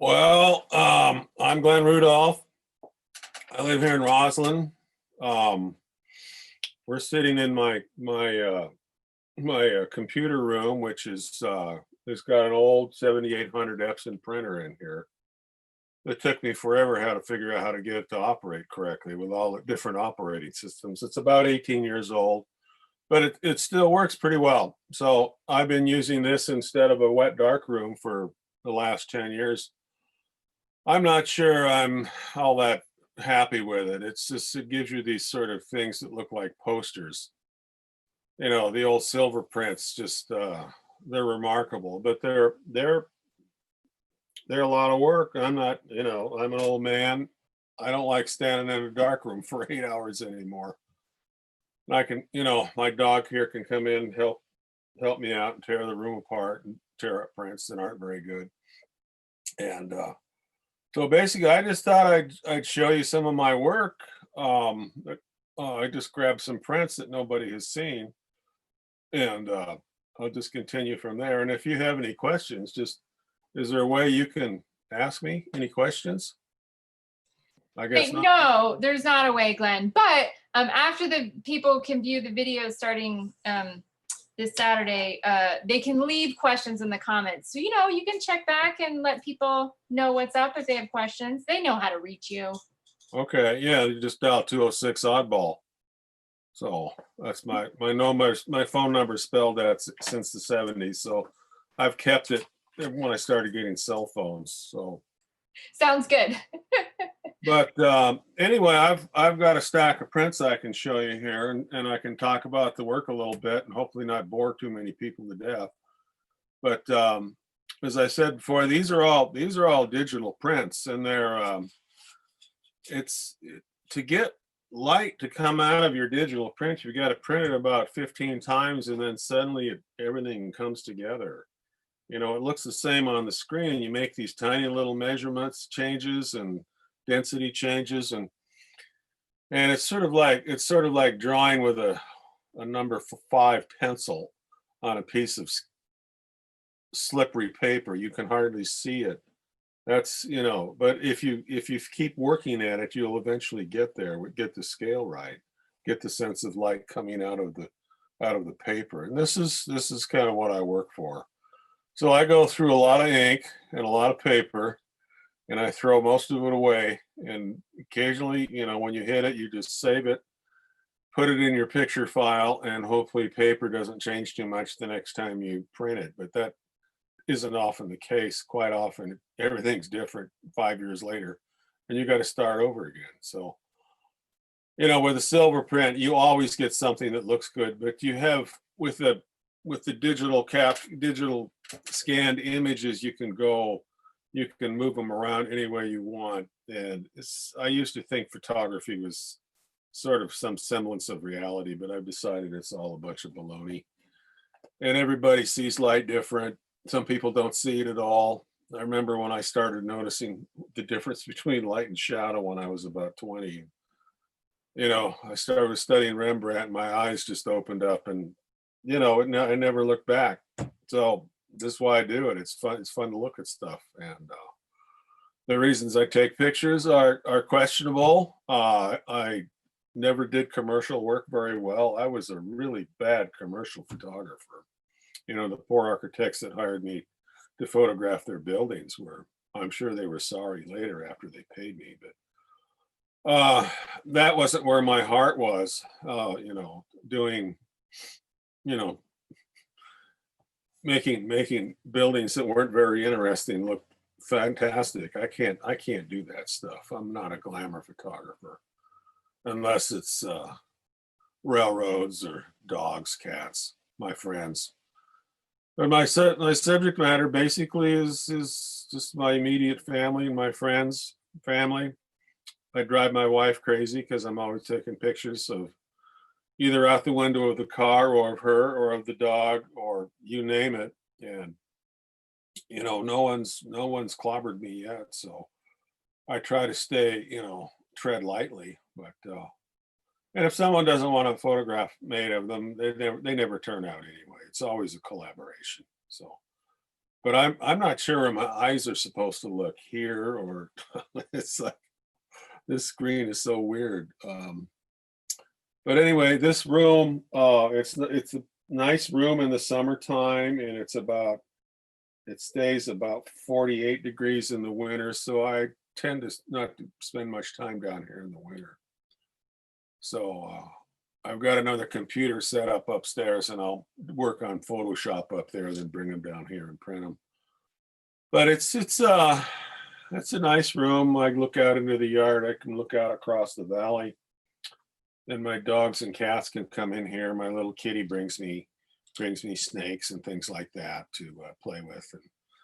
Well, I'm Glenn Rudolph. I live here in Roslyn. Um, we're sitting in my computer room, which is it's got an old 7800 Epson printer in here. It took me forever how to figure out how to get it to operate correctly with all the different operating systems. It's about 18 years old, but it still works pretty well. So I've been using this instead of a wet dark room for the last 10 years. I'm not sure I'm all that happy with it. It's just it gives you these sort of things that look like posters. You know, the old silver prints just they're remarkable, but they're a lot of work. I'm not, I'm an old man. I don't like standing in a dark room for 8 hours anymore. And I can, my dog here can come in and help me out and tear the room apart and tear up prints that aren't very good. And so basically, I just thought I'd show you some of my work. I just grabbed some prints that nobody has seen, and I'll just continue from there. And if you have any questions, just is there a way you can ask me any questions? I guess Wait, not. no, there's not a way, Glenn. But after the people can view the video starting this Saturday, they can leave questions in the comments. So, you can check back and let people know what's up if they have questions. They know how to reach you. Okay, yeah, you just dial 206 oddball. So that's my number. My phone number spelled that since the 70s. So I've kept it when I started getting cell phones. So Sounds good. but anyway, I've got a stack of prints I can show you here, and I can talk about the work a little bit, and hopefully not bore too many people to death. But as I said before, these are all digital prints, and it's to get light to come out of your digital print, you got to print it about 15 times, and then suddenly everything comes together. It looks the same on the screen. You make these tiny little measurements changes and density changes, and it's sort of like drawing with a number 5 pencil on a piece of slippery paper. You can hardly see it. That's, but if you keep working at it, you'll eventually get there, get the scale right, get the sense of light coming out of the paper. And this is kind of what I work for. So I go through a lot of ink and a lot of paper, and I throw most of it away. And occasionally, when you hit it, you just save it, put it in your picture file, and hopefully paper doesn't change too much the next time you print it. But that isn't often the case. Quite often, everything's different 5 years later, and you got to start over again. So, with a silver print, you always get something that looks good, but you have with the digital scanned images, you can move them around any way you want. And I used to think photography was sort of some semblance of reality, but I've decided it's all a bunch of baloney. And everybody sees light different. Some people don't see it at all. I remember when I started noticing the difference between light and shadow when I was about 20. I started studying Rembrandt, and my eyes just opened up, and I never looked back. So this is why I do it. It's fun. It's fun to look at stuff, and the reasons I take pictures are questionable. I never did commercial work very well. I was a really bad commercial photographer. The poor architects that hired me to photograph their buildings I'm sure they were sorry later after they paid me, but that wasn't where my heart was. Doing, you know, making buildings that weren't very interesting look fantastic. I can't do that stuff. I'm not a glamour photographer unless it's railroads or dogs, cats, my friends. But my subject matter basically is just my immediate family and my friends' family. I drive my wife crazy because I'm always taking pictures of either out the window of the car or of her or of the dog or you name it. And no one's clobbered me yet, so I try to stay, tread lightly. But and if someone doesn't want a photograph made of them, they never turn out anyway. It's always a collaboration. So but I'm not sure where my eyes are supposed to look, here or it's like this screen is so weird. But anyway, this room, it's a nice room in the summertime, and it stays about 48 degrees in the winter. So I tend to not to spend much time down here in the winter. So I've got another computer set up upstairs, and I'll work on Photoshop up there, then bring them down here and print them. But it's a nice room. I look out into the yard. I can look out across the valley. Then my dogs and cats can come in here. My little kitty brings me snakes and things like that to play with. And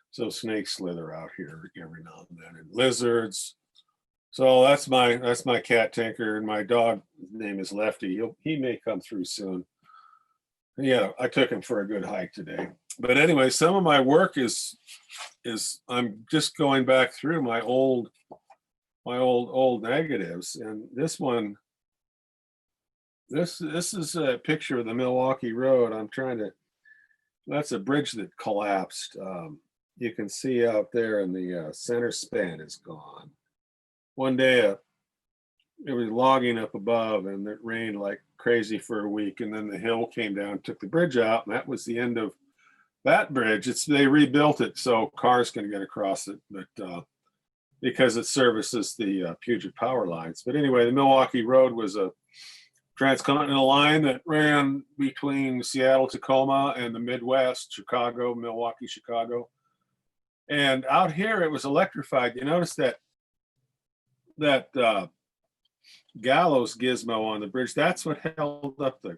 so snakes slither out here every now and then, and lizards. So that's my cat Tinker, and my dog name is Lefty. He may come through soon. Yeah, I took him for a good hike today. But anyway, some of my work is I'm just going back through my old negatives, and this one, this is a picture of the Milwaukee Road. That's a bridge that collapsed. You can see out there, and the center span is gone. One day it was logging up above, and it rained like crazy for a week, and then the hill came down, took the bridge out, and that was the end of that bridge. They rebuilt it so cars can get across it, but because it services the Puget power lines. But anyway, the Milwaukee Road was a transcontinental line that ran between Seattle, Tacoma, and the Midwest, Chicago, Milwaukee, Chicago. And out here it was electrified. You notice that gallows gizmo on the bridge, that's what held up the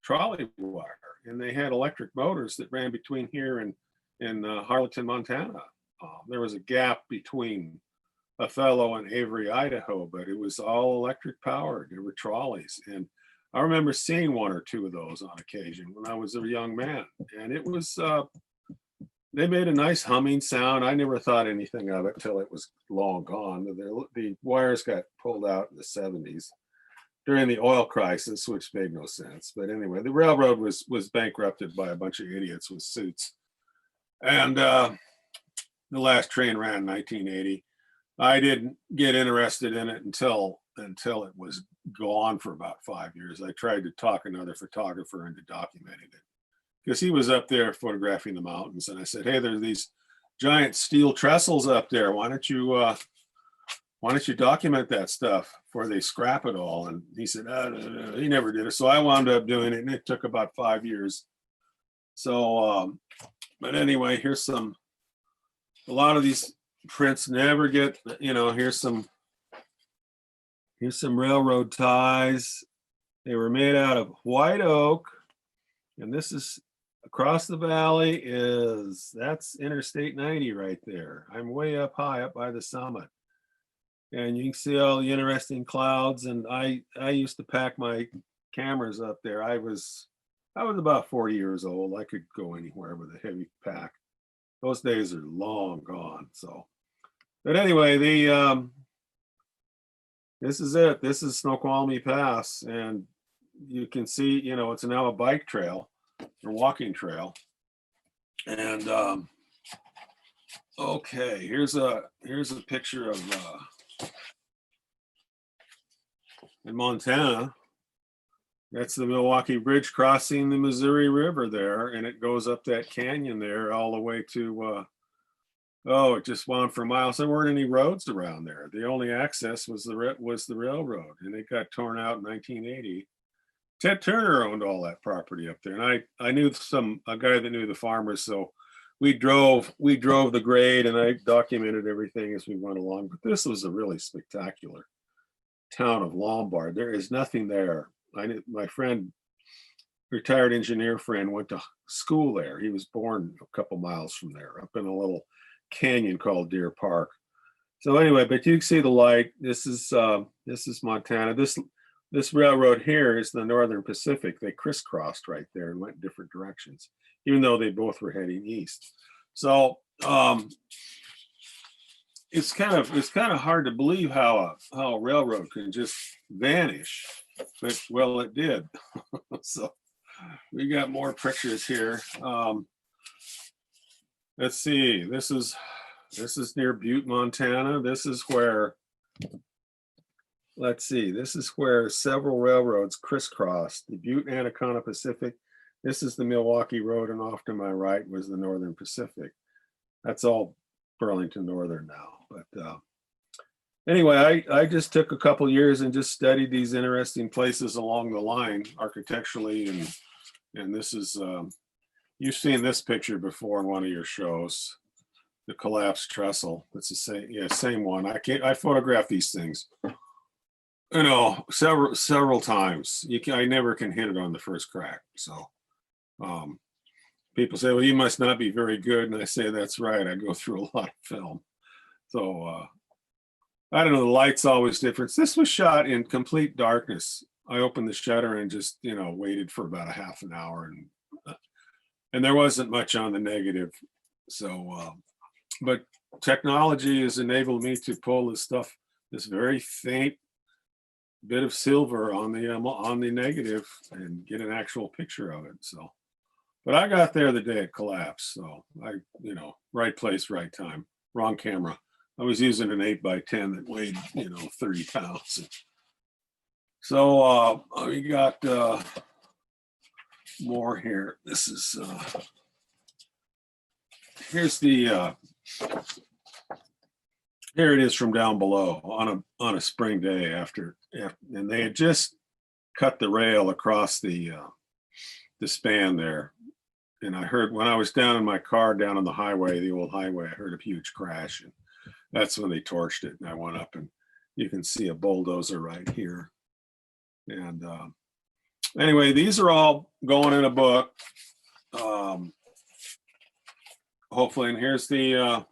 trolley wire. And they had electric motors that ran between here and Harleton, Montana. There was a gap between Othello and Avery, Idaho, but it was all electric powered. There were trolleys, and I remember seeing one or two of those on occasion when I was a young man, and it was they made a nice humming sound. I never thought anything of it till it was long gone. The wires got pulled out in the 70s during the oil crisis, which made no sense. But anyway, the railroad was bankrupted by a bunch of idiots with suits, and the last train ran in 1980. I didn't get interested in it until it was gone for about 5 years. I tried to talk another photographer into documenting it, because he was up there photographing the mountains, and I said, "Hey, there's these giant steel trestles up there. Why don't you document that stuff before they scrap it all?" And he said, no, he never did it. So I wound up doing it, and it took about 5 years. So, but anyway, here's a lot of these prints never get, here's some railroad ties. They were made out of white oak, and this is across the valley that's Interstate 90 right there. I'm way up high up by the summit, and you can see all the interesting clouds. And I used to pack my cameras up there. I was about 40 years old. I could go anywhere with a heavy pack. Those days are long gone. So, but anyway, this is it. This is Snoqualmie Pass, and you can see, it's now a bike trail or walking trail. And okay, here's a picture of in Montana. That's the Milwaukee Bridge crossing the Missouri River there, and it goes up that canyon there all the way to it just wound for miles. There weren't any roads around there. The only access was the railroad, and it got torn out in 1980. Ted Turner owned all that property up there, and I knew a guy that knew the farmers, so we drove the grade, and I documented everything as we went along. But this was a really spectacular town of Lombard. There is nothing there. My friend, retired engineer friend, went to school there. He was born a couple miles from there, up in a little canyon called Deer Park. So anyway, but you can see the light. This is Montana. This railroad here is the Northern Pacific. They crisscrossed right there and went different directions, even though they both were heading east. So it's kind of hard to believe how a railroad can just vanish, but well, it did. So we got more pictures here. let's see, this is near Butte, Montana. This is where, let's see, this is where several railroads crisscrossed the Butte Anaconda Pacific. This is the Milwaukee Road, and off to my right was the Northern Pacific. That's all Burlington Northern now. But anyway, I just took a couple years and just studied these interesting places along the line architecturally, and this is you've seen this picture before in one of your shows, the collapsed trestle. It's the same, yeah, same one. I photograph these things, you know, several times. I never can hit it on the first crack. So people say, well, you must not be very good, and I say, that's right, I go through a lot of film. So I don't know, the light's always different. This was shot in complete darkness. I opened the shutter and just, you know, waited for about a half an hour, and there wasn't much on the negative. So but technology has enabled me to pull this stuff, this very faint bit of silver on the negative, and get an actual picture of it. So, but I got there the day it collapsed. So you know, right place, right time, wrong camera. I was using an 8x10 that weighed, you know, 30 pounds. So we got more here. This is here's the here it is from down below on a spring day after, and they had just cut the rail across the span there. And I heard, when I was down in my car down on the highway, the old highway, I heard a huge crash, and that's when they torched it. And I went up, and you can see a bulldozer right here. And anyway, these are all going in a book. Hopefully, and here's the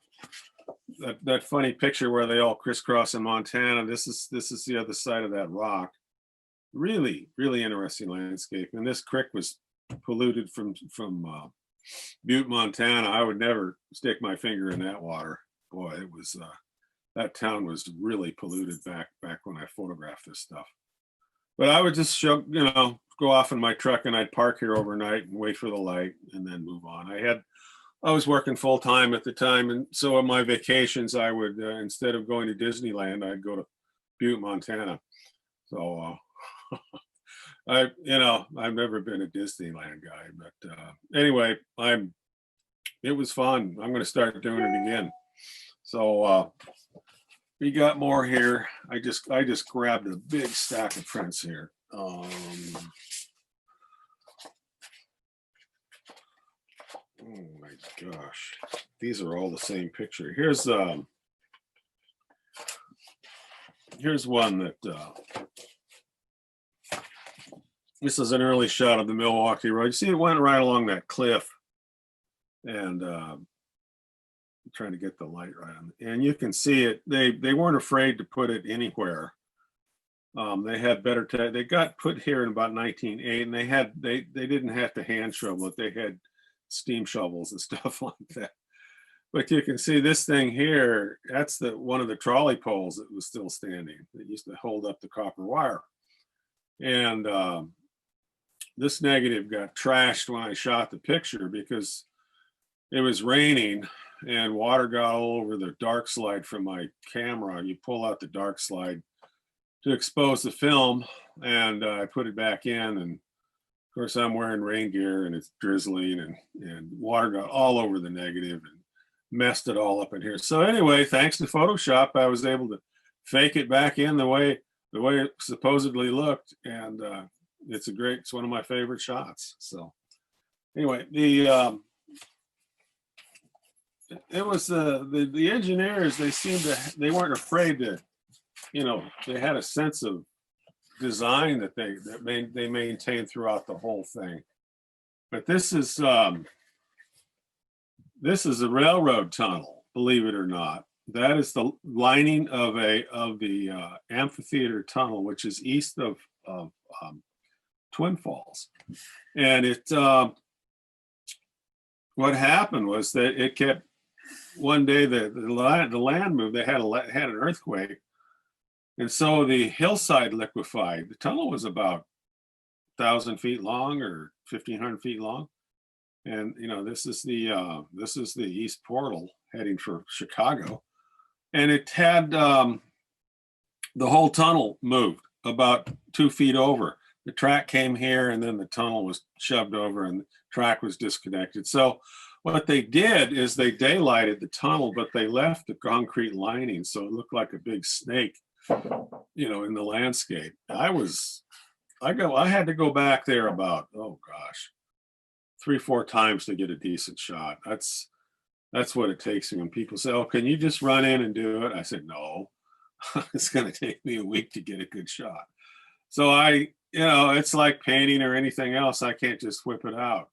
that funny picture where they all crisscross in Montana. This is the other side of that rock. Really, really interesting landscape. And this creek was polluted from Butte, Montana. I would never stick my finger in that water. Boy, it was that town was really polluted back when I photographed this stuff. But I would just show, you know, go off in my truck, and I'd park here overnight and wait for the light and then move on. I was working full time at the time, and so on my vacations, I would instead of going to Disneyland, I'd go to Butte, Montana. So I've never been a Disneyland guy, but anyway, it was fun. I'm going to start doing it again. So we got more here. I just grabbed a big stack of prints here. Oh my gosh, these are all the same picture. Here's one that this is an early shot of the Milwaukee Road. You see, it went right along that cliff, and I'm trying to get the light right on it. And you can see it. They weren't afraid to put it anywhere. They had better they got put here in about 1908, and they didn't have to hand shovel it. They had steam shovels and stuff like that. But you can see this thing here, that's one of the trolley poles that was still standing that used to hold up the copper wire. And this negative got trashed when I shot the picture because it was raining and water got all over the dark slide from my camera. You pull out the dark slide to expose the film, and I put it back in, and of course I'm wearing rain gear, and it's drizzling, and water got all over the negative and messed it all up in here. So anyway, thanks to Photoshop, I was able to fake it back in the way it supposedly looked, and it's one of my favorite shots. So anyway, it was the engineers, they weren't afraid to, you know, they had a sense of design that they maintained throughout the whole thing. But this is a railroad tunnel, believe it or not. That is the lining of the amphitheater tunnel, which is east of Twin Falls. And what happened was that it kept, one day the land moved. They had an earthquake, and so the hillside liquefied. The tunnel was about 1,000 feet long or 1,500 feet long, And you know, this is the east portal heading for Chicago, and it had the whole tunnel moved about 2 feet over. The track came here, and then the tunnel was shoved over, and the track was disconnected. So what they did is they daylighted the tunnel, but they left the concrete lining, so it looked like a big snake, you know, in the landscape. I had to go back there about, oh gosh, 3, 4 times to get a decent shot. That's what it takes me when people say, "Oh, can you just run in and do it?" I said, "No, it's going to take me a week to get a good shot." So you know, it's like painting or anything else. I can't just whip it out.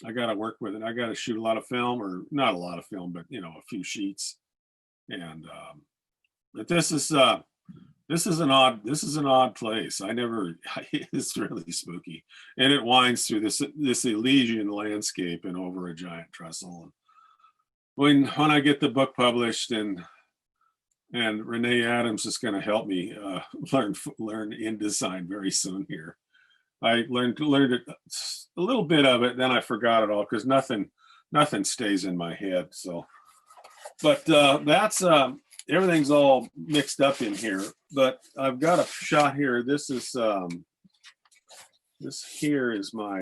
I got to work with it. I got to shoot a lot of film, or not a lot of film, but you know, a few sheets. And but this is an odd place. I never. It's really spooky, and it winds through this Elysian landscape and over a giant trestle. And when I get the book published, and Renee Adams is going to help me learn InDesign very soon here. I learned it, a little bit of it, then I forgot it all because nothing stays in my head. So, but that's everything's all mixed up in here. But I've got a shot here. This here is my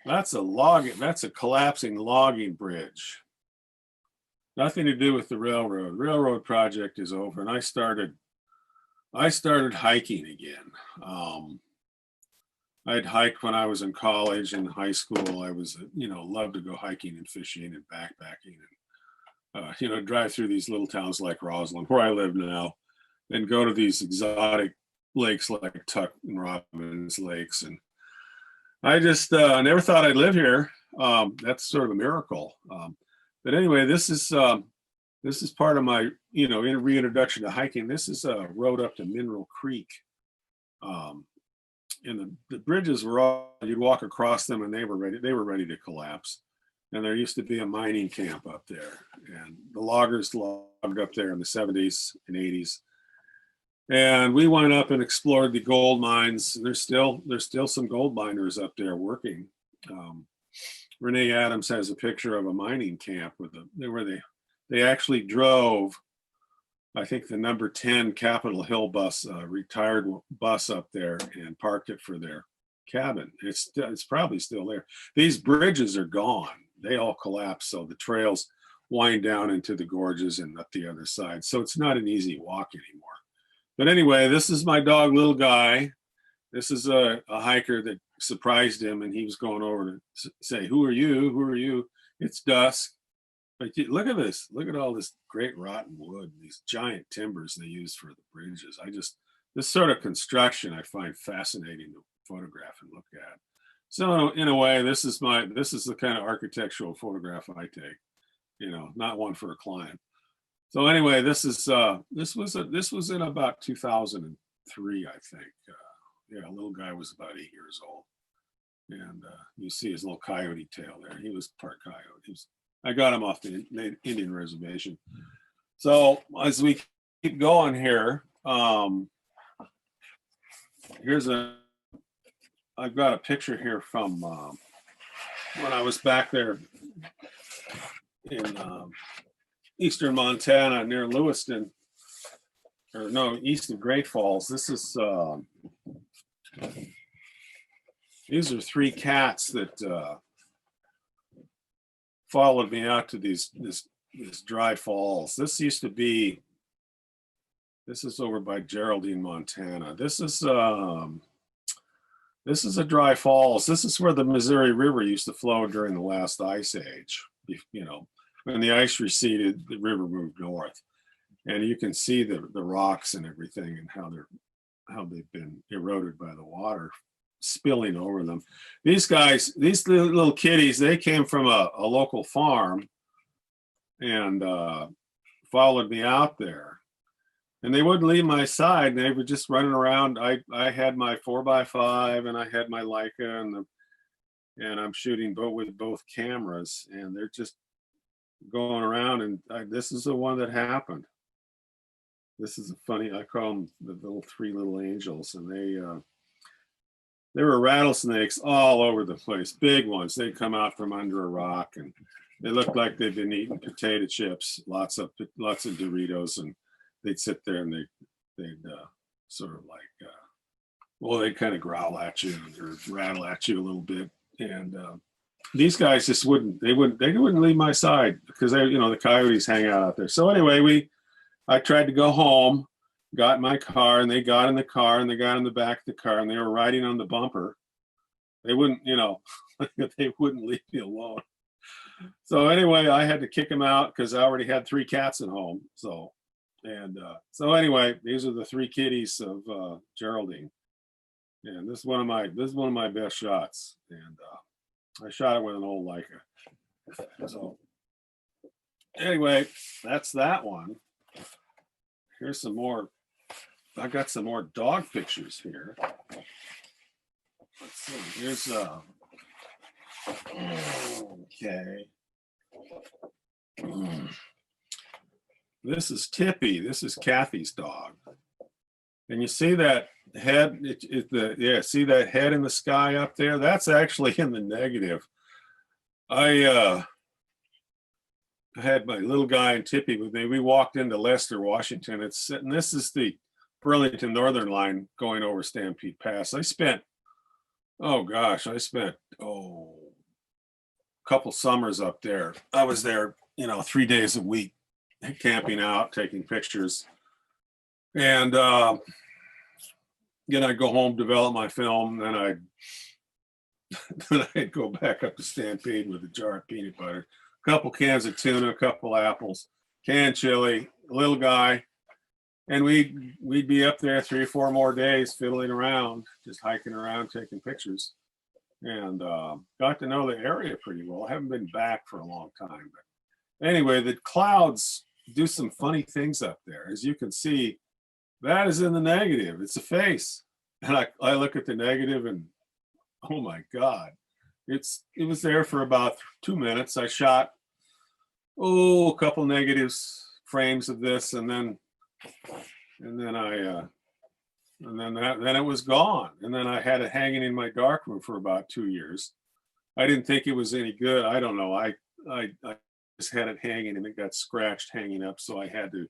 that's a collapsing logging bridge. Nothing to do with the railroad. Railroad project is over, and I started hiking again. I'd hiked when I was in college and high school. I was, you know, loved to go hiking and fishing and backpacking, and you know, drive through these little towns like Roslyn, where I live now, and go to these exotic lakes like Tuck and Robbins lakes. And I just never thought I'd live here. That's sort of a miracle. But anyway, this is part of my, you know, reintroduction to hiking. This is a road up to Mineral Creek. And the bridges were all, you'd walk across them and they were ready to collapse. And there used to be a mining camp up there, and the loggers logged up there in the 70s and 80s. And we went up and explored the gold mines. There's still some gold miners up there working. Renee Adams has a picture of a mining camp where they actually drove, I think, the number 10 Capitol Hill bus, retired bus up there, and parked it for their cabin. It's probably still there. These bridges are gone. They all collapsed, so the trails wind down into the gorges and up the other side. So it's not an easy walk anymore. But anyway, this is my dog, Little Guy. This is a hiker that surprised him, and he was going over to say, "Who are you? Who are you?" It's dusk. But look at this. Look at all this great rotten wood, these giant timbers they use for the bridges. This sort of construction I find fascinating to photograph and look at. So in a way, this is the kind of architectural photograph I take, you know, not one for a client. So anyway, this was in about 2003, I think. Yeah, Little Guy was about 8 years old, and you see his little coyote tail there. He was part coyote. I got him off the Indian reservation. So as we keep going here, I've got a picture here from when I was back there in eastern Montana near Lewiston, or no, east of Great Falls. These are 3 cats that followed me out to this dry falls. This is over by Geraldine, Montana. This is a dry falls. This is where the Missouri River used to flow during the last ice age. You know, when the ice receded, the river moved north, and you can see the rocks and everything, and how they've been eroded by the water spilling over them. These little kitties, they came from a local farm and followed me out there, and they wouldn't leave my side. They were just running around. I had my 4x5 and I had my Leica, and I'm shooting with both cameras, and they're just going around. And this is the one that happened. This is a funny, I call them the little three little angels, and they were rattlesnakes all over the place, big ones. They'd come out from under a rock, and they looked like they'd been eating potato chips, lots of Doritos, and they'd sit there and they'd sort of like, well, they'd kind of growl at you or rattle at you a little bit. And these guys just wouldn't leave my side because the coyotes hang out there. So anyway, I tried to go home, got in my car, and they got in the car, and they got in the back of the car, and they were riding on the bumper. They wouldn't, they wouldn't leave me alone. So anyway, I had to kick them out because I already had 3 cats at home. So anyway, these are the 3 kitties of Geraldine, and this is one of my best shots. And I shot it with an old Leica. So anyway, that's that one. Here's some more. I got some more dog pictures here. Let's see. Here's okay. This is Tippy. This is Kathy's dog. And you see that head? See that head in the sky up there? That's actually in the negative. I had my little guy and Tippy with me. We walked into Leicester, Washington. And this is the Burlington Northern Line going over Stampede Pass. I spent a couple summers up there. I was there, 3 days a week, camping out, taking pictures. And then I'd go home, develop my film, then I'd go back up to Stampede with a jar of peanut butter, a couple cans of tuna, a couple apples, canned chili, little guy. And we'd be up there 3 or 4 more days fiddling around, just hiking around, taking pictures, and got to know the area pretty well. I haven't been back for a long time, but anyway, the clouds do some funny things up there. As you can see, that is in the negative. It's a face, and I look at the negative, and oh my God, it was there for about 2 minutes. I shot a couple negatives frames of this, and then it was gone. And then I had it hanging in my darkroom for about 2 years. I didn't think it was any good. I don't know. I just had it hanging, and it got scratched hanging up, so I had to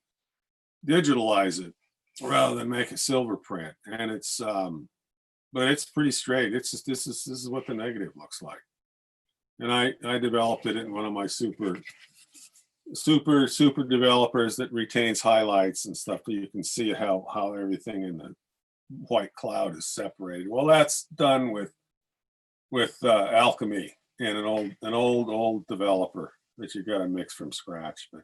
digitalize it rather than make a silver print. And it's but it's pretty straight. It's just this is what the negative looks like. And I developed it in one of my super developers that retains highlights and stuff, so you can see how everything in the white cloud is separated. Well, that's done with alchemy and an old developer that you got to mix from scratch. But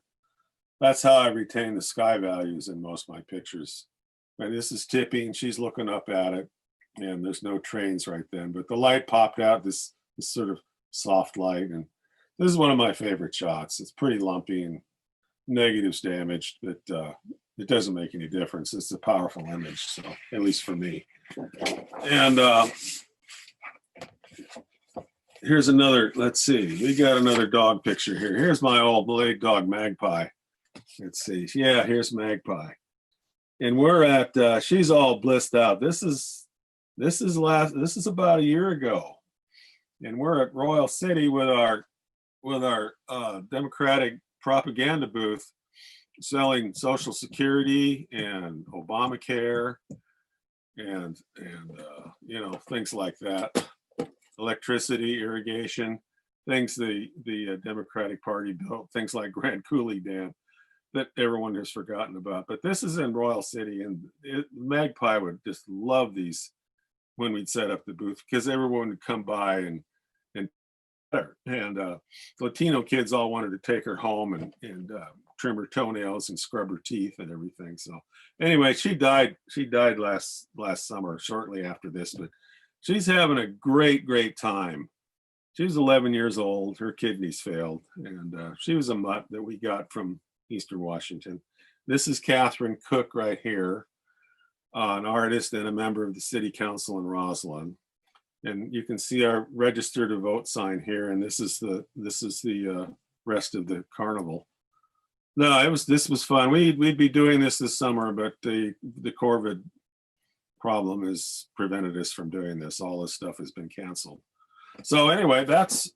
that's how I retain the sky values in most of my pictures. And this is Tippy, and she's looking up at it, and there's no trains right then, but the light popped out, this sort of soft light, and this is one of my favorite shots. It's pretty lumpy and negatives damaged, but it doesn't make any difference. It's a powerful image, so at least for me. And here's another, let's see, we got another dog picture here. Here's my old blade dog Magpie. Let's see, yeah, here's Magpie. And we're at, she's all blissed out. This is about a year ago. And we're at Royal City with our Democratic propaganda booth, selling Social Security and Obamacare and things like that, electricity, irrigation, things the Democratic Party built, things like Grand Coulee Dam that everyone has forgotten about. But this is in Royal City, and Magpie would just love these when we'd set up the booth, because everyone would come by and Latino kids all wanted to take her home and trim her toenails and scrub her teeth and everything. So anyway, she died last summer, shortly after this, but she's having a great time. She was 11 years old. Her kidneys failed, and she was a mutt that we got from Eastern Washington. This is Catherine Cook right here, an artist and a member of the city council in Roslyn. And you can see our register to vote sign here. And this is the rest of the carnival. No, this was fun. We'd be doing this summer, but the COVID problem has prevented us from doing this. All this stuff has been canceled. So anyway, that's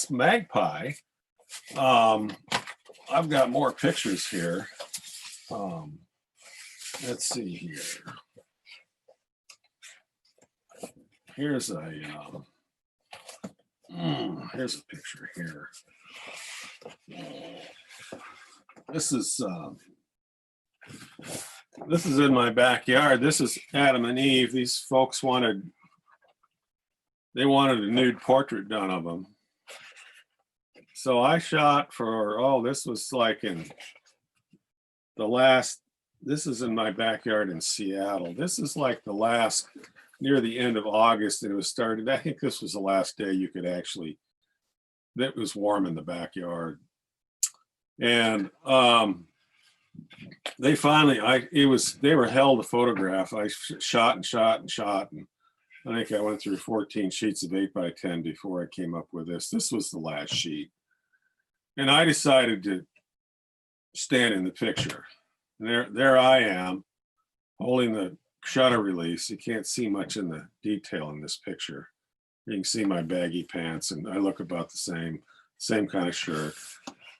Magpie. I've got more pictures here. Let's see here. Here's a picture here. This is in my backyard. This is Adam and Eve. These folks wanted a nude portrait done of them. So I shot for, this was like in this is in my backyard in Seattle. This is like near the end of August, and it was started. I think this was the last day you could actually, it was warm in the backyard. And they finally, they were hell to photograph. I shot and shot and shot. And I think I went through 14 sheets of 8x10 before I came up with this. This was the last sheet. And I decided to stand in the picture. And there I am holding the shutter release. You can't see much in the detail in this picture. You can see my baggy pants, and I look about the same kind of shirt.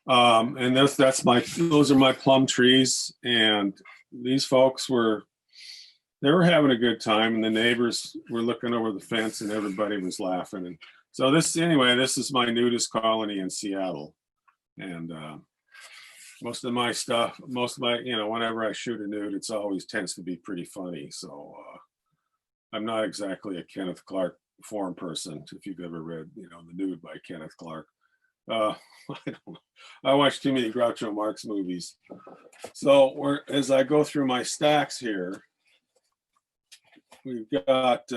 And those are my plum trees. And these folks they were having a good time, and the neighbors were looking over the fence, and everybody was laughing. And so this is my nudist colony in Seattle. And most of my, whenever I shoot a nude, it's always tends to be pretty funny. So I'm not exactly a Kenneth Clark form person. If you've ever read, The Nude by Kenneth Clark. I don't know. I watch too many Groucho Marx movies. So as I go through my stacks here, we've got,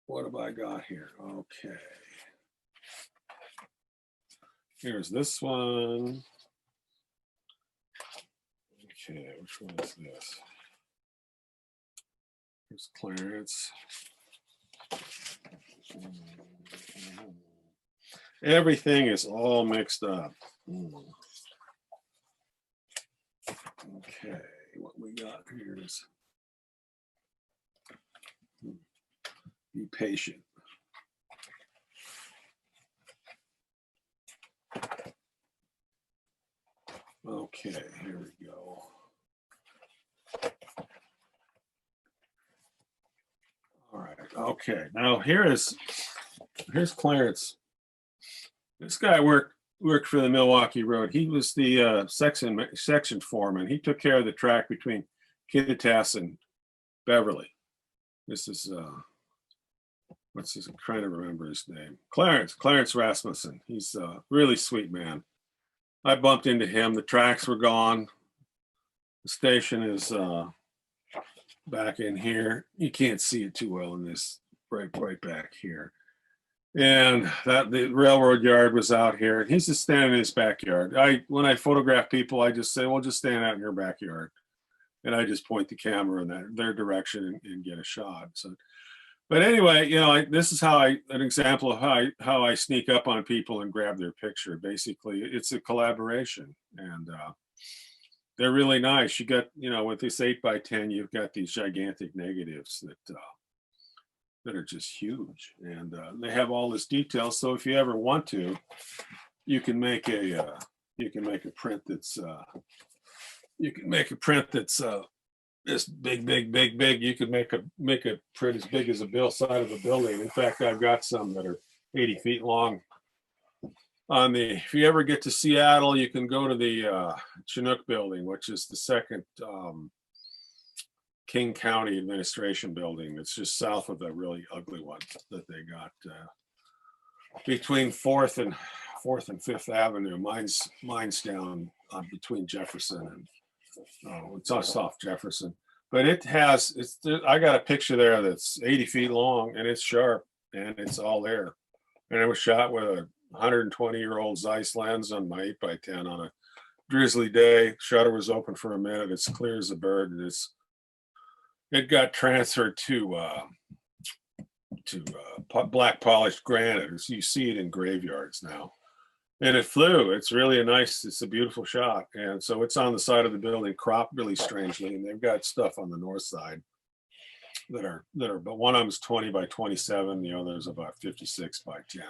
what have I got here? Okay. Here's this one. Okay, which one is this? Here's Clarence. Everything is all mixed up. Okay, what we got here is, be patient. Okay, here we go. All right, okay. Now here's Clarence. This guy worked for the Milwaukee Road. He was the section foreman. He took care of the track between Kittitas and Beverly. This is I'm trying to remember his name. Clarence Rasmussen. He's a really sweet man. I bumped into him. The tracks were gone. The station is back in here. You can't see it too well in this, right back here. And the railroad yard was out here. He's just standing in his backyard. When I photograph people, I just say, well, just stand out in your backyard. And I just point the camera in their direction and get a shot. So, but anyway, this is an example of how I sneak up on people and grab their picture. Basically, it's a collaboration, and they're really nice. You got, with this 8x10, you've got these gigantic negatives that are just huge, and they have all this detail. So if you ever want to, you can make a print that's this big. You could make a print as big as a side of a building. In fact, I've got some that are 80 feet long. If you ever get to Seattle, you can go to the Chinook building, which is the second King County administration building. It's just south of the really ugly one that they got between 4th and 5th Avenue. Mine's down between Jefferson and it's off Jefferson, but I got a picture there that's 80 feet long, and it's sharp, and it's all there. And it was shot with a 120-year-old Zeiss lens on my 8x10 on a drizzly day. Shutter was open for a minute. It's clear as a bird. And it got transferred to black polished granite. You see it in graveyards now. and it flew. It's really a nice, it's a beautiful shot. And so it's on the side of the building, cropped really strangely. And they've got stuff on the north side but one of them's 20 by 27, the other's about 56 by 10.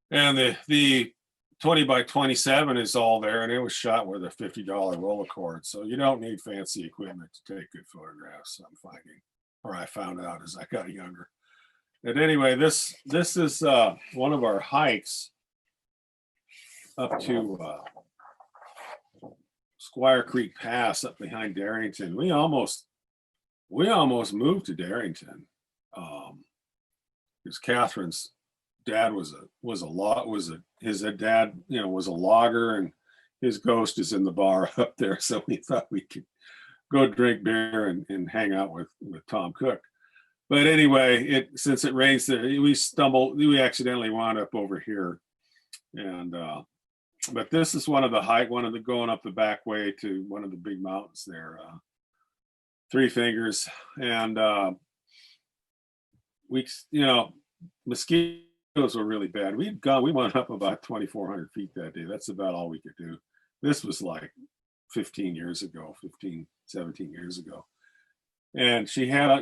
And the 20 by 27 is all there, and it was shot with a $50 Rolleicord. So you don't need fancy equipment to take good photographs, I'm finding, or I found out as I got younger. And anyway, this is one of our hikes up to Squire Creek Pass up behind Darrington. We almost moved to Darrington because Catherine's dad was a dad, you know, was a logger, and his ghost is in the bar up there. So we thought we could go drink beer and hang out with Tom Cook. But anyway, since it rains there, we accidentally wound up over here. And but this is one of the going up the back way to one of the big mountains there, Three Fingers. And mosquitoes were really bad. We went up about 2,400 feet that day. That's about all we could do. This was like 17 years ago. And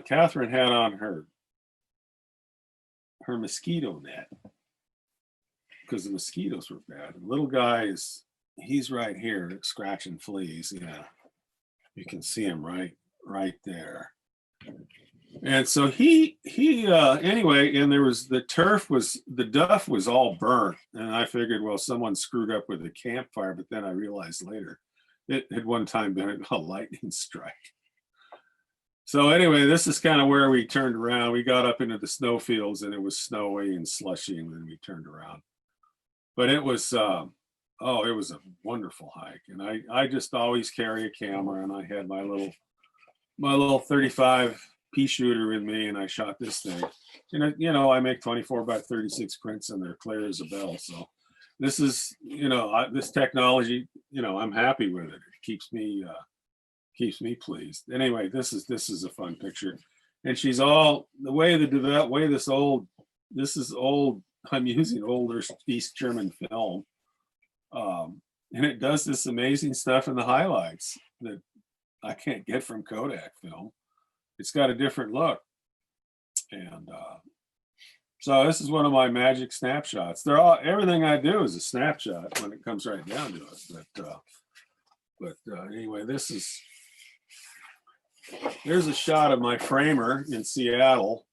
Catherine had on her mosquito net because the mosquitoes were bad. The little guy he's right here scratching fleas. Yeah, you can see him right there. And so anyway, and the duff was all burnt, and I figured, well, someone screwed up with the campfire, but then I realized later it had one time been a lightning strike. So anyway, this is kind of where we turned around. We got up into the snowfields, and it was snowy and slushy, and then we turned around. But it was it was a wonderful hike. And I just always carry a camera, and I had my little 35 pea shooter with me, and I shot this thing. And I make 24 by 36 prints, and they're clear as a bell. So this is, this technology, I'm happy with it. It keeps me pleased. Anyway, this is a fun picture, and she's all the way this is old. I'm using older East German film, and it does this amazing stuff in the highlights that I can't get from Kodak film. It's got a different look, and so this is one of my magic snapshots. Everything I do is a snapshot when it comes right down to it. But anyway, there's a shot of my framer in Seattle,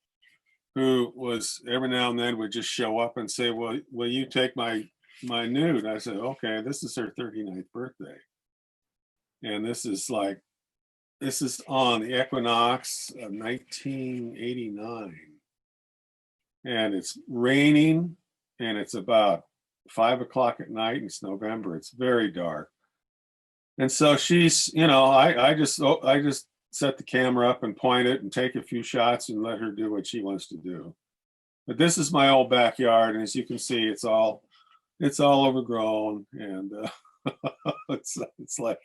who was every now and then would just show up and say, "Well, will you take my nude?" I said, "Okay." This is her 39th birthday, and this is on the equinox of 1989, and it's raining, and it's about 5 o'clock at night. It's November. It's very dark, and so she's, I just set the camera up and point it and take a few shots and let her do what she wants to do. But this is my old backyard, and as you can see, it's all overgrown, and it's like,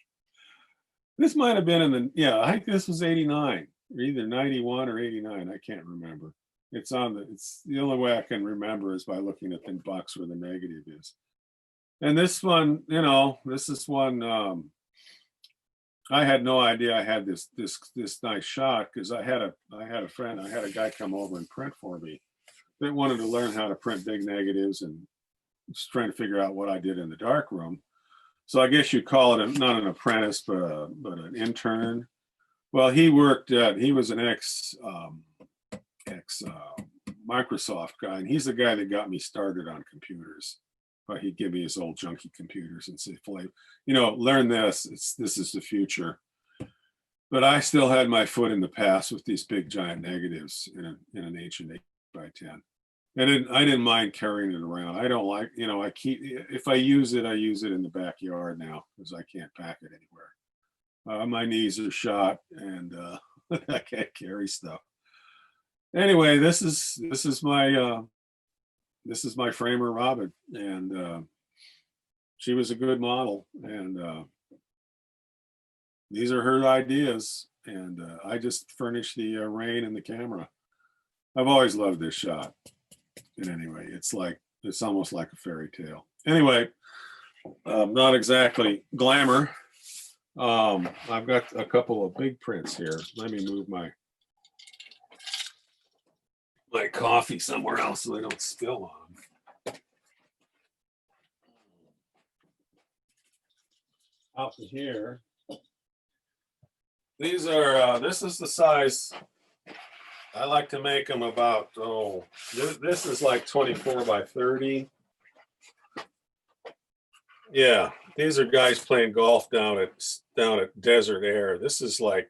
this might have been I think this was 89, or either 91 or 89. I can't remember. It's the only way I can remember is by looking at the box where the negative is. And this one, this is one, I had no idea I had this nice shot, because I had a guy come over and print for me that wanted to learn how to print big negatives, and was trying to figure out what I did in the darkroom. So I guess you'd call it not an apprentice, but an intern. Well, he was an ex Microsoft guy, and he's the guy that got me started on computers. But he'd give me his old junky computers and say, learn this. This is the future. But I still had my foot in the past with these big giant negatives in an ancient 8x10. And I didn't mind carrying it around. I don't like, if I use it in the backyard now, because I can't pack it anywhere. My knees are shot, and I can't carry stuff. Anyway, this is my framer, Robin, and she was a good model, and these are her ideas, and I just furnished the rain and the camera. I've always loved this shot. And anyway, it's almost like a fairy tale. anyway, not exactly glamour. I've got a couple of big prints here. Let me move my coffee somewhere else so they don't spill on. Out to here. These are, this is the size. I like to make them about, this is like 24 by 30. Yeah, these are guys playing golf down at Desert Air. This is like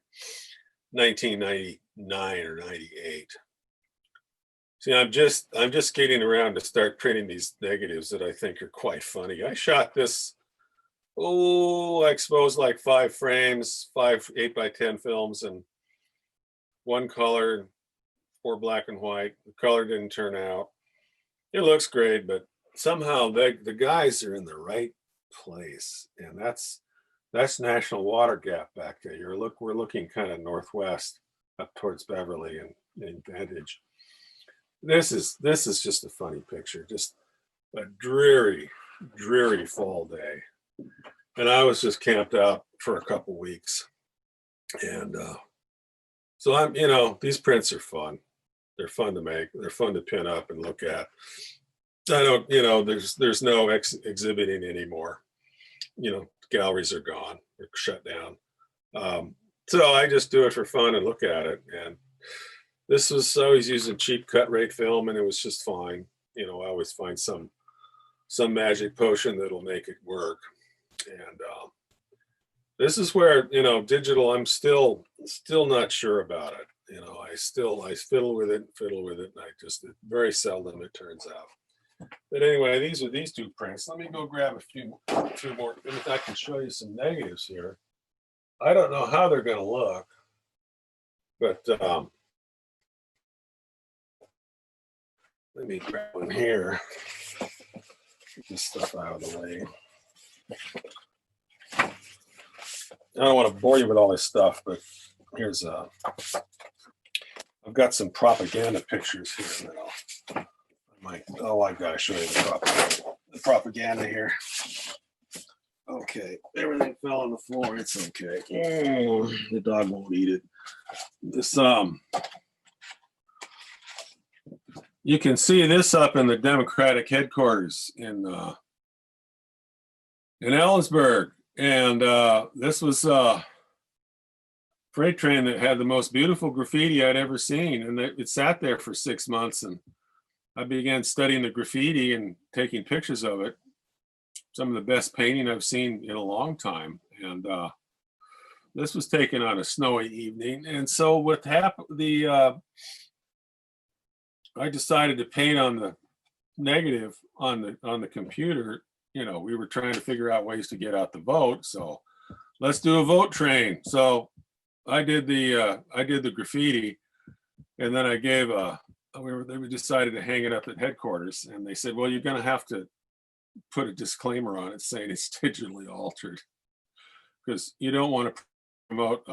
1999 or 98. See, I'm just getting around to start printing these negatives that I think are quite funny. I shot this, I suppose like 5 frames, 5 8x10 films, and 1 color, 4 black and white. The color didn't turn out. It looks great, but somehow the guys are in the right place, and that's National Water Gap back there. We're looking kind of northwest up towards Beverly and Vantage. This is just a funny picture, just a dreary fall day, and I was just camped out for a couple weeks, and so these prints are fun. They're fun to make. They're fun to pin up and look at. I don't, there's no exhibiting anymore. Galleries are gone. They're shut down. So I just do it for fun and look at it. And I was using cheap cut rate film, and it was just fine. I always find some magic potion that'll make it work. And this is where, digital, I'm still not sure about it. I fiddle with it, and it very seldom it turns out. But anyway, these are these 2 prints. Let me go grab a few more. If I can show you some negatives here. I don't know how they're going to look, but let me grab one here. Get this stuff out of the way. I don't want to bore you with all this stuff, but here's I've got some propaganda pictures here that I've got to show you the propaganda here. Okay, everything fell on the floor. It's okay. Oh, the dog won't eat it. This you can see this up in the Democratic headquarters in Ellensburg, and this was a freight train that had the most beautiful graffiti I'd ever seen, and it sat there for 6 months, and I began studying the graffiti and taking pictures of it. Some of the best painting I've seen in a long time. And this was taken on a snowy evening. And so what happened, I decided to paint on the negative on the computer. We were trying to figure out ways to get out the vote. So let's do a vote train. So I did the graffiti, and then I gave we decided to hang it up at headquarters, and they said, well, you're going to have to put a disclaimer on it saying it's digitally altered, because you don't want to promote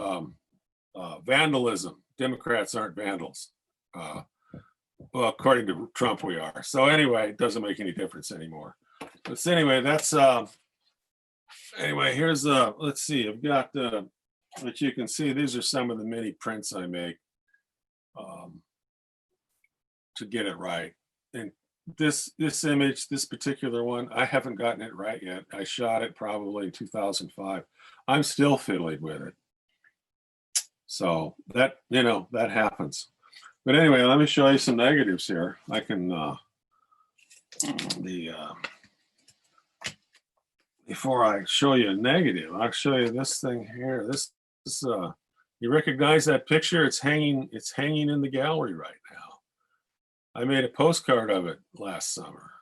vandalism. Democrats aren't vandals. Well, according to Trump, we are. So anyway, it doesn't make any difference anymore. But so anyway, that's anyway, here's let's see, I've got but you can see these are some of the mini prints I make to get it right. And this image, this particular one, I haven't gotten it right yet. I shot it probably in 2005. I'm still fiddling with it. So that, that happens. But anyway, let me show you some negatives here. I can, before I show you a negative, I'll show you this thing here. This is, you recognize that picture? It's hanging in the gallery right now. I made a postcard of it last summer,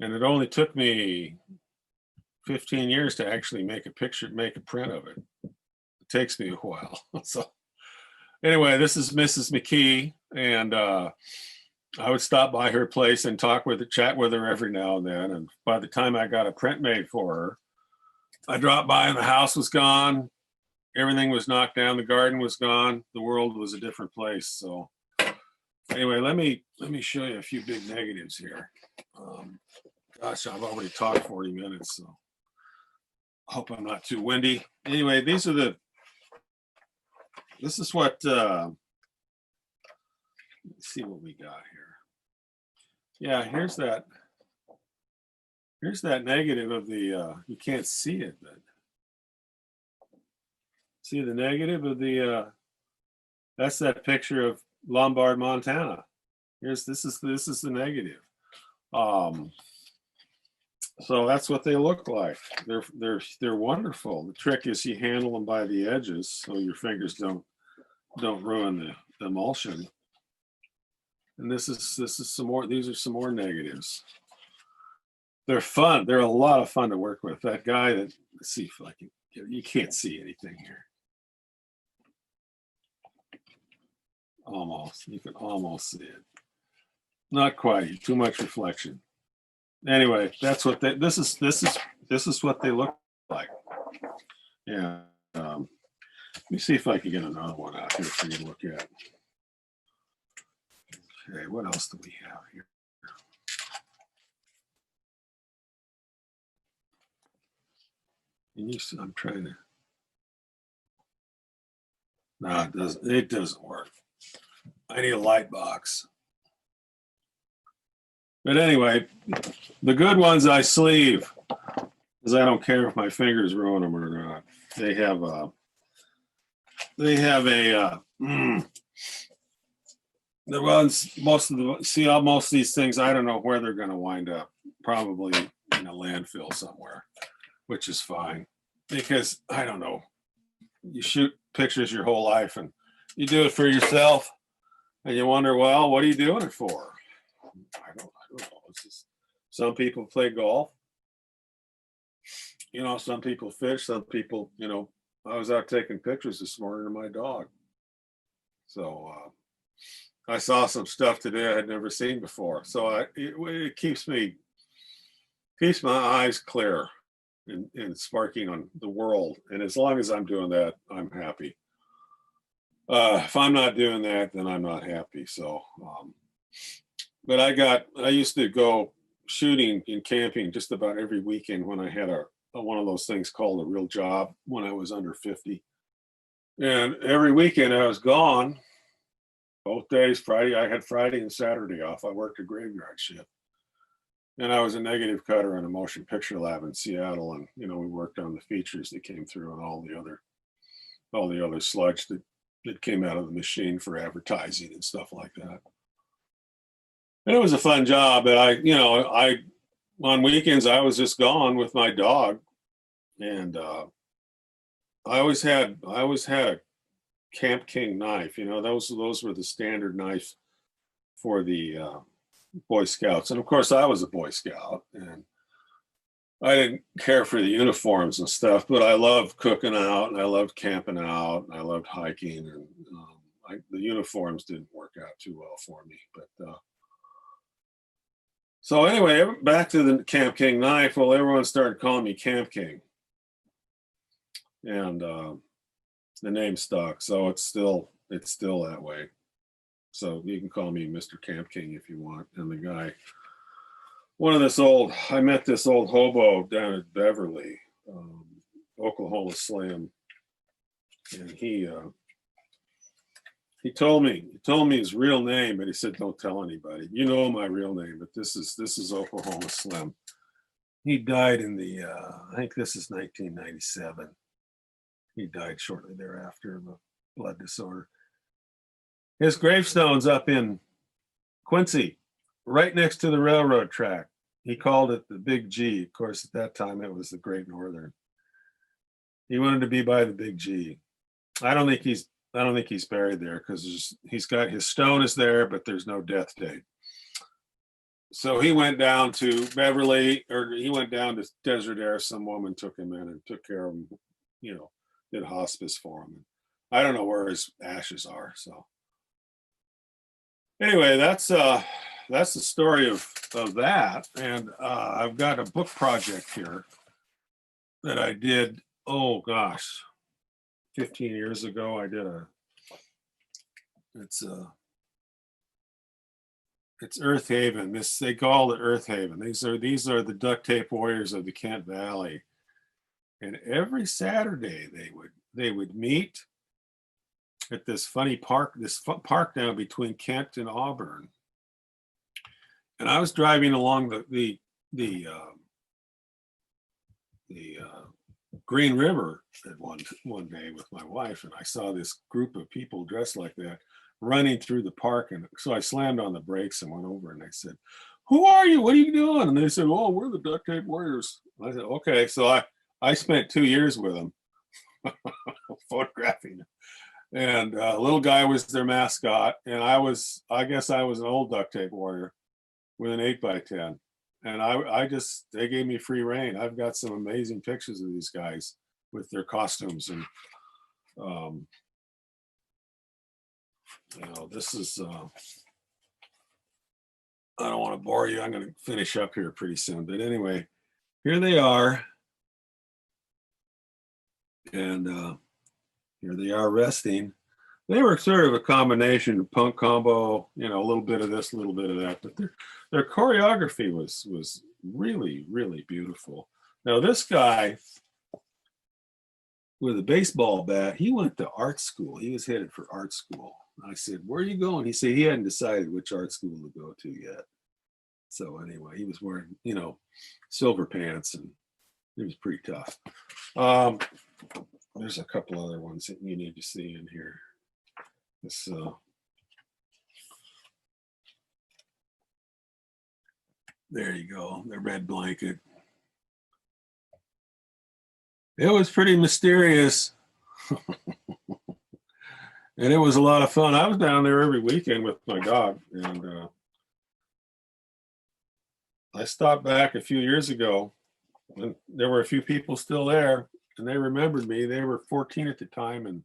and it only took me 15 years to actually make a print of it. It takes me a while. So anyway, this is Mrs. McKee, and I would stop by her place and chat with her every now and then. And by the time I got a print made for her, I dropped by and the house was gone. Everything was knocked down. The garden was gone. The world was a different place. So anyway, let me show you a few big negatives here. Gosh, I've already talked 40 minutes, so hope I'm not too windy. Anyway, this is what, let's see what we got here. Yeah, here's that negative of the, you can't see it, but see the negative of the, that's that picture of Lombard, Montana. This is the negative. So that's what they look like. They're wonderful. The trick is you handle them by the edges so your fingers don't ruin the emulsion. And this is some more. These are some more negatives. They're fun. They're a lot of fun to work with. That guy that, let's see if I can. You can't see anything here. Almost. You can almost see it. Not quite. Too much reflection. Anyway, that's what this is what they look like. Yeah. Let me see if I can get another one out here for you to look at. Okay, what else do we have here? I'm trying to. No, it doesn't work. I need a light box. But anyway, the good ones I sleeve because I don't care if my fingers ruin them or not. They have a the ones most of these things, I don't know where they're going to wind up. Probably in a landfill somewhere, which is fine because I don't know. You shoot pictures your whole life and you do it for yourself and you wonder, well, what are you doing it for? I don't know. It's just, some people play golf. Some people fish, some people, I was out taking pictures this morning of my dog. So I saw some stuff today I had never seen before. So it keeps my eyes clear and sparking on the world. And as long as I'm doing that, I'm happy. If I'm not doing that, then I'm not happy. So, but I used to go shooting and camping just about every weekend when I had one of those things called a real job when I was under 50. And every weekend I was gone, both days. I had Friday and Saturday off. I worked a graveyard shift. And I was a negative cutter in a motion picture lab in Seattle. And, we worked on the features that came through and all the other sludge that came out of the machine for advertising and stuff like that. And it was a fun job, but I on weekends I was just gone with my dog, and I always had a Camp King knife. Those were the standard knives for the Boy Scouts, and of course I was a Boy Scout, and I didn't care for the uniforms and stuff, but I loved cooking out, and I loved camping out, and I loved hiking, and the uniforms didn't work out too well for me, but. So anyway, back to the Camp King knife. Well, everyone started calling me Camp King, and the name stuck. So it's still that way. So you can call me Mr. Camp King if you want. And the guy, I met this old hobo down at Beverly, Oklahoma Slim, and he told me his real name, but he said, "Don't tell anybody. You know my real name, but this is Oklahoma Slim." He died in I think this is 1997. He died shortly thereafter of a blood disorder. His gravestone's up in Quincy, right next to the railroad track. He called it the Big G. Of course, at that time it was the Great Northern. He wanted to be by the Big G. I don't think he's buried there because he's got his stone is there, but there's no death date. So he went down to Beverly, or he went down to Desert Air. Some woman took him in and took care of him, did hospice for him. I don't know where his ashes are. So anyway, that's the story of that. And I've got a book project here that I did. Oh gosh. 15 years ago, I did It's Earth Haven. They call it Earth Haven. These are the duct tape warriors of the Kent Valley. And every Saturday they would meet at this funny park, park now between Kent and Auburn. And I was driving along the Green River at one day with my wife, and I saw this group of people dressed like that running through the park. And so I slammed on the brakes and went over and I said, "Who are you? What are you doing?" And they said, "Oh, we're the duct tape warriors." And I said, "Okay." So I spent 2 years with them photographing them. And little guy was their mascot, and I guess I was an old duct tape warrior with an 8x10. And they gave me free reign. I've got some amazing pictures of these guys with their costumes. And this is I don't want to bore you. I'm going to finish up here pretty soon, but anyway, here they are. And here they are resting. They were sort of a combination of punk combo, a little bit of this, a little bit of that, but their choreography was really, really beautiful. Now this guy with a baseball bat, he went to art school. He was headed for art school. I said, "Where are you going?" He said he hadn't decided which art school to go to yet. So anyway, he was wearing, silver pants, and it was pretty tough. There's a couple other ones that you need to see in here. This there you go, the red blanket. It was pretty mysterious. And it was a lot of fun. I was down there every weekend with my dog, and I stopped back a few years ago, and there were a few people still there, and they remembered me. They were 14 at the time, and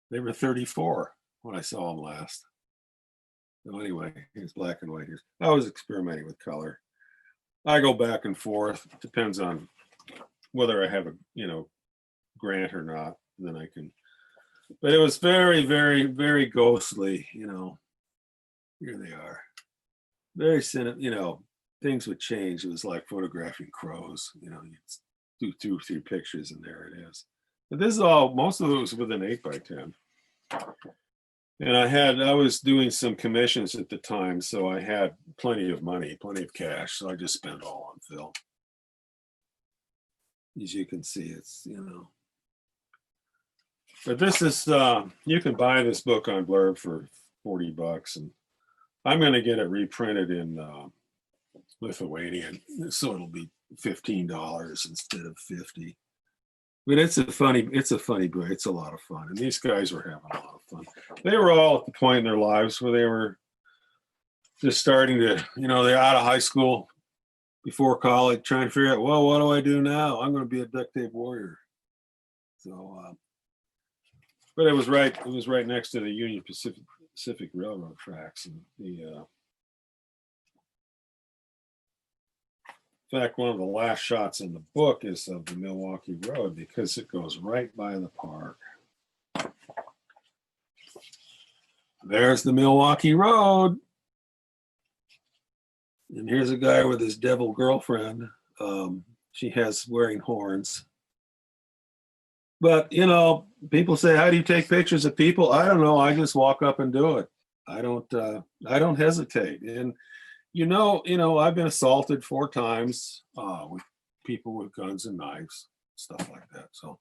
they were 34 when I saw them last. So anyway, it's black and white here. I was experimenting with color. I go back and forth. It depends on whether I have a grant or not. Then I can. But it was very, very, very ghostly. Here they are. Very things would change. It was like photographing crows. You do 2 or 3 pictures, and there it is. But this is most of it was with an 8x10. And I was doing some commissions at the time, so I had plenty of money, plenty of cash. So I just spent it all on film. As you can see, it's, But this is, you can buy this book on Blurb for $40, and I'm going to get it reprinted in Lithuanian, so it'll be $15 instead of $50. But it's a funny book. It's a lot of fun, and these guys were having a lot of fun. They were all at the point in their lives where they were just starting to, they're out of high school, before college, trying to figure out, well, what do I do now? I'm going to be a duct tape warrior. So, but it was right next to the Union Pacific Railroad tracks, and in fact, one of the last shots in the book is of the Milwaukee Road because it goes right by the park. There's the Milwaukee Road. And here's a guy with his devil girlfriend. She has wearing horns. But, people say, how do you take pictures of people? I don't know. I just walk up and do it. I don't hesitate. And I've been assaulted 4 times with people with guns and knives, stuff like that. So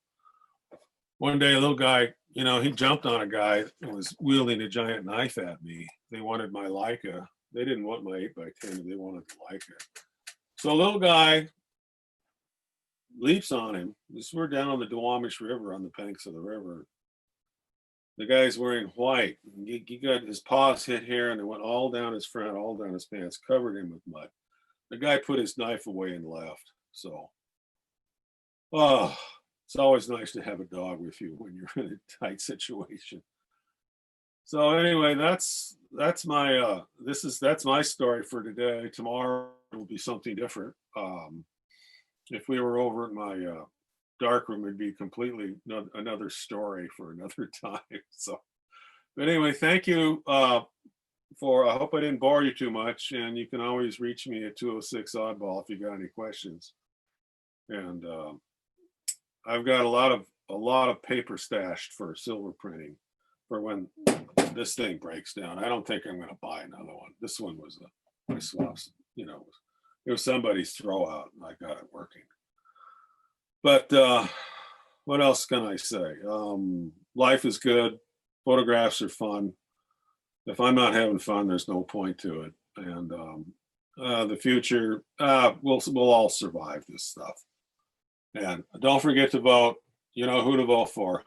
one day, a little guy, he jumped on a guy that was wielding a giant knife at me. They wanted my Leica. They didn't want my 8x10. They wanted the Leica. So a little guy leaps on him. We're down on the Duwamish River, on the banks of the river. The guy's wearing white. He got his paws hit here, and it went all down his front, all down his pants, covered him with mud. The guy put his knife away and left. So, it's always nice to have a dog with you when you're in a tight situation. So anyway, that's my that's my story for today. Tomorrow will be something different. If we were over at my darkroom, it'd be completely another story for another time. So, but anyway, thank you I hope I didn't bore you too much, and you can always reach me at 206 Oddball if you got any questions. And I've got a lot of paper stashed for silver printing for when this thing breaks down. I don't think I'm going to buy another one. This one was my swaps, you know, it was somebody's throwout, and I got it working. But what else can I say? Life is good. Photographs are fun. If I'm not having fun, there's no point to it. And the future, we'll all survive this stuff. And don't forget to vote. You know who to vote for.